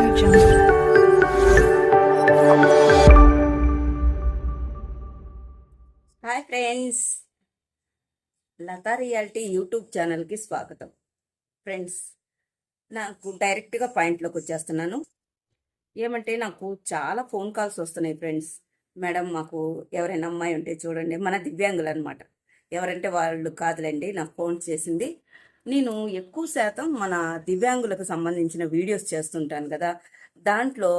Audio Jungle. Hi friends, Latha reality YouTube ఛానల్కి స్వాగతం. Friends, నాకు డైరెక్ట్గా పాయింట్లోకి వచ్చేస్తున్నాను. ఏమంటే నాకు చాలా ఫోన్ కాల్స్ వస్తున్నాయి ఫ్రెండ్స్. మేడం, మాకు ఎవరైనా అమ్మాయి ఉంటే చూడండి. మన దివ్యాంగులు అనమాట. ఎవరంటే వాళ్ళు కాదులేండి, నాకు ఫోన్ చేసింది. నేను ఎక్కువ శాతం మన దివ్యాంగులకు సంబంధించిన వీడియోస్ చేస్తుంటాను కదా. దాంట్లో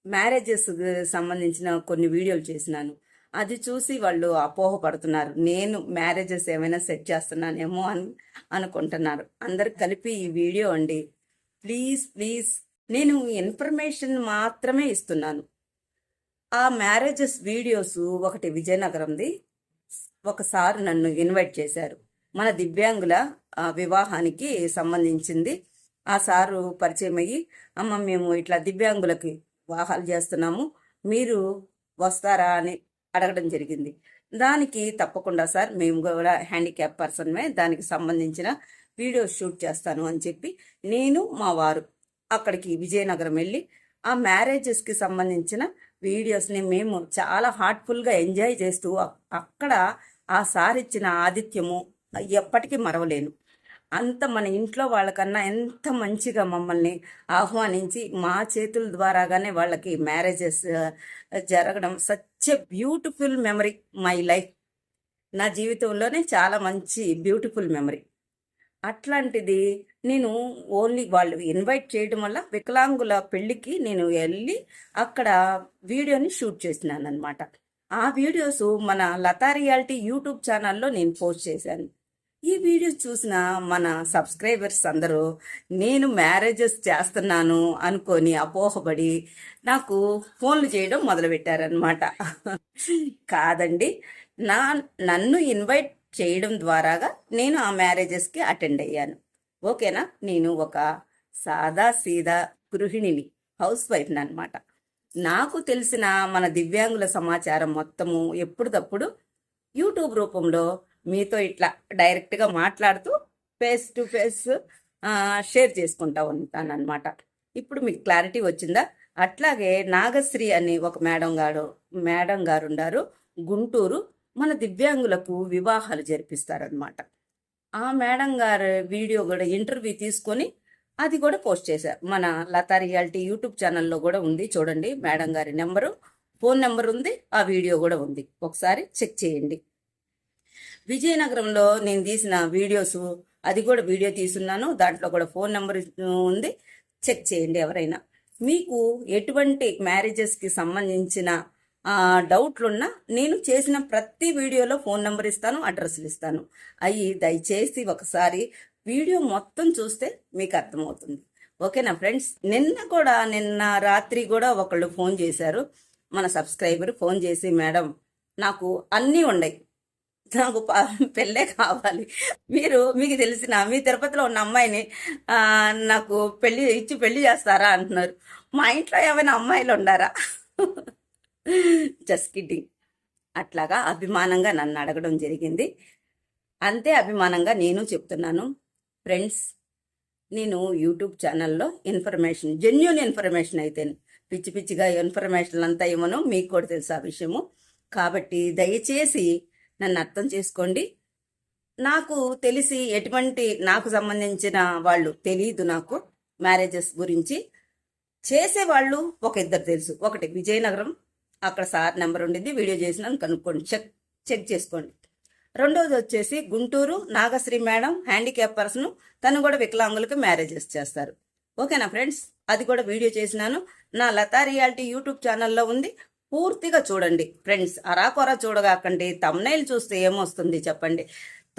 మ్యారేజెస్ సంబంధించిన కొన్ని వీడియోలు చేసినాను. అది చూసి వాళ్ళు అపోహపడుతున్నారు. నేను మ్యారేజెస్ ఏమైనా సెట్ చేస్తున్నానేమో అని అనుకుంటున్నారు. అందరికి కలిపి ఈ వీడియో అండి. ప్లీజ్ ప్లీజ్, నేను ఇన్ఫర్మేషన్ మాత్రమే ఇస్తున్నాను. ఆ మ్యారేజెస్ వీడియోస్ ఒకటి విజయనగరంది. ఒకసారి నన్ను ఇన్వైట్ చేశారు. మన దివ్యాంగుల వివాహానికి సంబంధించింది. ఆ సారు పరిచయం అయ్యి, అమ్మ మేము ఇట్లా దివ్యాంగులకి వివాహాలు చేస్తున్నాము, మీరు వస్తారా అని అడగడం జరిగింది. దానికి తప్పకుండా సార్, మేము కూడా హ్యాండిక్యాప్ పర్సన్మే, దానికి సంబంధించిన వీడియో షూట్ చేస్తాను అని చెప్పి నేను మా వారు అక్కడికి విజయనగరం వెళ్ళి ఆ మ్యారేజెస్కి సంబంధించిన వీడియోస్ని మేము చాలా హార్ట్ఫుల్గా ఎంజాయ్ చేస్తూ అక్కడ ఆ సార్ ఇచ్చిన ఆతిథ్యము ఎప్పటికీ మరవలేను. అంత మన ఇంట్లో వాళ్ళకన్నా ఎంత మంచిగా మమ్మల్ని ఆహ్వానించి మా చేతుల ద్వారాగానే వాళ్ళకి మ్యారేజెస్ జరగడం such a beautiful memory my life. నా జీవితంలోనే చాలా మంచి బ్యూటిఫుల్ మెమరీ. అట్లాంటిది నేను ఓన్లీ వాళ్ళు ఇన్వైట్ చేయడం వల్ల వికలాంగుల పెళ్ళికి నేను వెళ్ళి అక్కడ వీడియోని షూట్ చేసినాను అనమాట. ఆ వీడియోస్ మన లతా రియాలిటీ యూట్యూబ్ ఛానల్లో నేను పోస్ట్ చేశాను. ఈ వీడియోస్ చూసిన మన సబ్స్క్రైబర్స్ అందరూ నేను మ్యారేజెస్ చేస్తున్నాను అనుకొని అపోహపడి నాకు ఫోన్లు చేయడం మొదలుపెట్టారనమాట. కాదండి, నన్ను ఇన్వైట్ చేయడం ద్వారాగా నేను ఆ మ్యారేజెస్కి అటెండ్ అయ్యాను. ఓకేనా? నేను ఒక సాదా సీదా గృహిణిని, హౌస్ వైఫ్ని అనమాట. నాకు తెలిసిన మన దివ్యాంగుల సమాచారం మొత్తము ఎప్పుడప్పుడు యూట్యూబ్ రూపంలో మీతో ఇట్లా డైరెక్ట్గా మాట్లాడుతూ ఫేస్ టు ఫేస్ షేర్ చేసుకుంటా ఉంటాను అనమాట. ఇప్పుడు మీకు క్లారిటీ వచ్చిందా? అట్లాగే నాగశ్రీ అని ఒక మేడం గారు ఉన్నారు, గుంటూరు. మన దివ్యాంగులకు వివాహాలు జరిపిస్తారనమాట. ఆ మేడం గారు వీడియో కూడా ఇంటర్వ్యూ తీసుకొని అది కూడా పోస్ట్ చేశారు. మన లతా రియాలిటీ యూట్యూబ్ ఛానల్లో కూడా ఉంది, చూడండి. మేడం గారి నెంబరు, ఫోన్ నెంబర్ ఉంది, ఆ వీడియో కూడా ఉంది, ఒకసారి చెక్ చేయండి. విజయనగరంలో నేను తీసిన వీడియోస్, అది కూడా వీడియో తీసున్నాను, దాంట్లో కూడా ఫోన్ నెంబర్ ఉంది, చెక్ చేయండి. ఎవరైనా మీకు ఎటువంటి మ్యారేజెస్కి సంబంధించిన డౌట్లున్నా నేను చేసిన ప్రతి వీడియోలో ఫోన్ నెంబర్ ఇస్తాను, అడ్రస్లు ఇస్తాను. అవి దయచేసి ఒకసారి వీడియో మొత్తం చూస్తే మీకు అర్థమవుతుంది. ఓకేనా ఫ్రెండ్స్? నిన్న రాత్రి కూడా ఒకళ్ళు ఫోన్ చేశారు. మన సబ్స్క్రైబర్ ఫోన్ చేసి, మేడం నాకు అన్నీ ఉన్నాయి, నాకు పెళ్ళే కావాలి, మీకు తెలిసిన మీ తిరుపతిలో ఉన్న అమ్మాయిని నాకు పెళ్లి చేస్తారా అంటున్నారు. మా ఇంట్లో ఏమైనా అమ్మాయిలు ఉండారా? Just kidding. అట్లాగా అభిమానంగా నన్ను అడగడం జరిగింది. అంతే అభిమానంగా నేను చెప్తున్నాను. ఫ్రెండ్స్, నేను యూట్యూబ్ ఛానల్లో ఇన్ఫర్మేషన్, జెన్యూన్ ఇన్ఫర్మేషన్ అయితే, పిచ్చి పిచ్చిగా ఇన్ఫర్మేషన్ అంతా ఏమనో మీకు కూడా తెలుసు ఆ విషయము. కాబట్టి దయచేసి నన్ను అర్థం చేసుకోండి. నాకు తెలిసి నాకు సంబంధించిన వాళ్ళు తెలియదు. నాకు మ్యారేజెస్ గురించి చేసేవాళ్ళు ఒక ఇద్దరు తెలుసు. ఒకటి విజయనగరం, అక్కడ సార్ నెంబర్ ఉండింది, వీడియో చేసినాను, కనుక్కోండి, చెక్ చేసుకోండి. రెండోది వచ్చేసి Guntur Nagasri madam, handicap person, తను కూడా వికలాంగులకు మ్యారేజెస్ చేస్తారు. ఓకేనా ఫ్రెండ్స్? అది కూడా వీడియో చేసినాను, నా లతా రియాలిటీ యూట్యూబ్ ఛానల్లో ఉంది. పూర్తిగా చూడండి ఫ్రెండ్స్, అరాకొరా చూడగాకండి. తమ్నైల్ చూస్తే ఏమొస్తుంది చెప్పండి?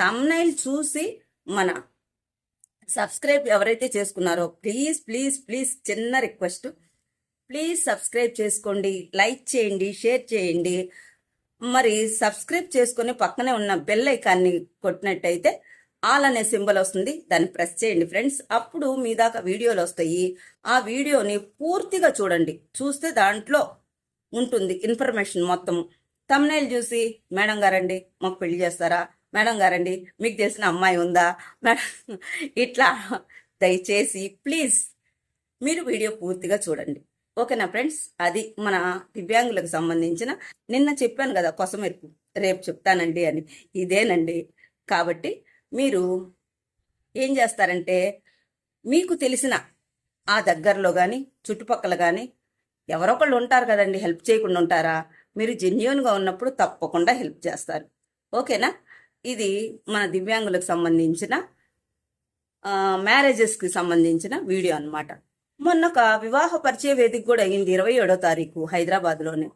తమ్నైల్ చూసి మన సబ్స్క్రైబ్ ఎవరైతే చేసుకున్నారో ప్లీజ్ ప్లీజ్ ప్లీజ్, చిన్న రిక్వెస్ట్, ప్లీజ్ సబ్స్క్రైబ్ చేసుకోండి, లైక్ చేయండి, షేర్ చేయండి. మరి సబ్స్క్రైబ్ చేసుకొని పక్కనే ఉన్న బెల్ ఐకాన్ని కొట్టినట్టయితే ఆల్ అనే సింబల్ వస్తుంది, దాన్ని ప్రెస్ చేయండి ఫ్రెండ్స్. అప్పుడు మీ దాకా వీడియోలు వస్తాయి. ఆ వీడియోని పూర్తిగా చూడండి. చూస్తే దాంట్లో ఉంటుంది ఇన్ఫర్మేషన్ మొత్తము. తమ్నైల్ చూసి, మేడం గారండి మాకు పెళ్లి చేస్తారా, మేడం గారండి మీకు తెలిసిన అమ్మాయి ఉందా, మేడం ఇట్లా దయచేసి ప్లీజ్ మీరు వీడియో పూర్తిగా చూడండి. ఓకేనా ఫ్రెండ్స్? అది మన దివ్యాంగులకు సంబంధించిన నిన్న చెప్పాను కదా కొసమెరుపు, రేపు చెప్తానండి అని. ఇదేనండి. కాబట్టి మీరు ఏం చేస్తారంటే, మీకు తెలిసిన ఆ దగ్గరలో కానీ చుట్టుపక్కల కానీ ఎవరొకళ్ళు ఉంటారు కదండి, హెల్ప్ చేయకుండా ఉంటారా? మీరు జెన్యూన్గా ఉన్నప్పుడు తప్పకుండా హెల్ప్ చేస్తారు. ఓకేనా? ఇది మన దివ్యాంగులకు సంబంధించిన మ్యారేజెస్కి సంబంధించిన వీడియో అనమాట. మొన్న ఒక వివాహ పరిచయ వేదిక కూడా అయింది 27వ తారీఖు హైదరాబాద్లోనే.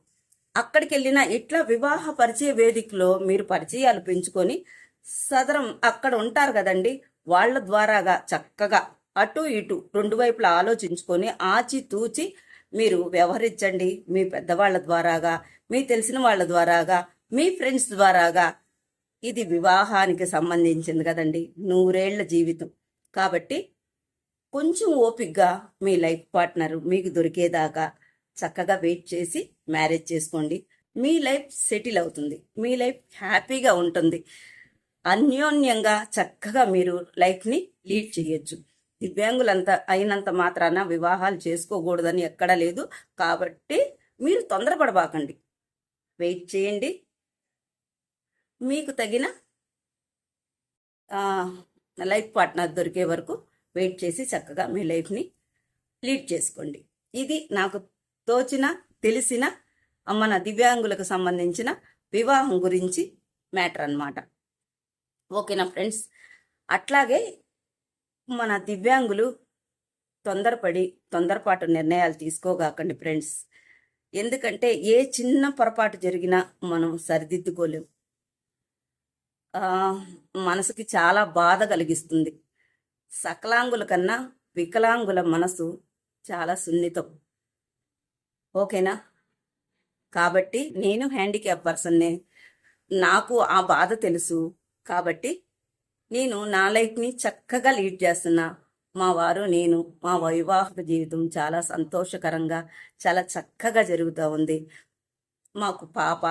అక్కడికి వెళ్ళిన ఇట్లా వివాహ పరిచయ వేదికలో మీరు పరిచయాలు పెంచుకొని సదరం అక్కడ ఉంటారు కదండి, వాళ్ళ ద్వారాగా చక్కగా అటు ఇటు రెండు వైపులా ఆలోచించుకొని ఆచితూచి మీరు వ్యవహరించండి. మీ పెద్దవాళ్ళ ద్వారాగా, మీ తెలిసిన వాళ్ళ ద్వారాగా, మీ ఫ్రెండ్స్ ద్వారాగా. ఇది వివాహానికి సంబంధించింది కదండి, 100 ఏళ్ల జీవితం. కాబట్టి కొంచెం ఓపిక్గా మీ లైఫ్ పార్ట్నర్ మీకు దొరికేదాకా చక్కగా వెయిట్ చేసి మ్యారేజ్ చేసుకోండి. మీ లైఫ్ సెటిల్ అవుతుంది, మీ లైఫ్ హ్యాపీగా ఉంటుంది. అన్యోన్యంగా చక్కగా మీరు లైఫ్ని లీడ్ చేయొచ్చు. దివ్యాంగులంతా అయినంత మాత్రాన వివాహాలు చేసుకోకూడదని ఎక్కడా లేదు. కాబట్టి మీరు తొందరపడబాకండి, వెయిట్ చేయండి. మీకు తగిన లైఫ్ పార్ట్నర్ దొరికే వరకు వెయిట్ చేసి చక్కగా మీ లైఫ్ని లీడ్ చేసుకోండి. ఇది నాకు తోచిన తెలిసిన మన దివ్యాంగులకు సంబంధించిన వివాహం గురించి మ్యాటర్ అన్నమాట. ఓకేనా ఫ్రెండ్స్? అట్లాగే మన దివ్యాంగులు తొందరపాటు నిర్ణయాలు తీసుకోగాకండి ఫ్రెండ్స్. ఎందుకంటే ఏ చిన్న పొరపాటు జరిగినా మనం సరిదిద్దుకోలేం. మనసుకి చాలా బాధ కలిగిస్తుంది. సకలాంగుల కన్నా వికలాంగుల మనసు చాలా సున్నితం. ఓకేనా? కాబట్టి నేను హ్యాండిక్యాప్ పర్సన్నే, నాకు ఆ బాధ తెలుసు. కాబట్టి నేను నా లైఫ్ని చక్కగా లీడ్ చేస్తున్నా. మా వారు నేను మా వైవాహిక జీవితం చాలా సంతోషకరంగా చాలా చక్కగా జరుగుతూ ఉంది. మాకు పాప,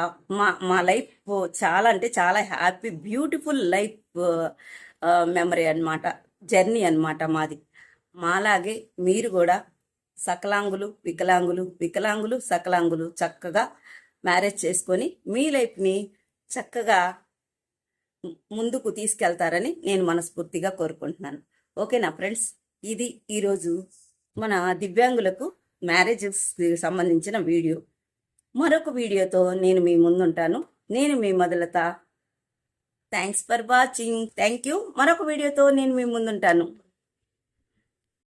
మా లైఫ్ చాలా అంటే చాలా హ్యాపీ బ్యూటిఫుల్ లైఫ్ మెమరీ అన్నమాట, జర్నీ అన్నమాట మాది. మాలాగే మీరు కూడా సకలాంగులు వికలాంగులు సకలాంగులు చక్కగా మ్యారేజ్ చేసుకొని మీ లైఫ్ని చక్కగా ముందుకు తీసుకెళ్తారని నేను మనస్ఫూర్తిగా కోరుకుంటున్నాను. ఓకేనా ఫ్రెండ్స్? ఇది ఈరోజు మన దివ్యాంగులకు మ్యారేజెస్కి సంబంధించిన వీడియో. మరొక వీడియోతో నేను మీ ముందుంటాను. నేను మీ మొదలత. Thanks for watching. Thank you. మరొక వీడియోతో నేను మీ ముందుంటాను.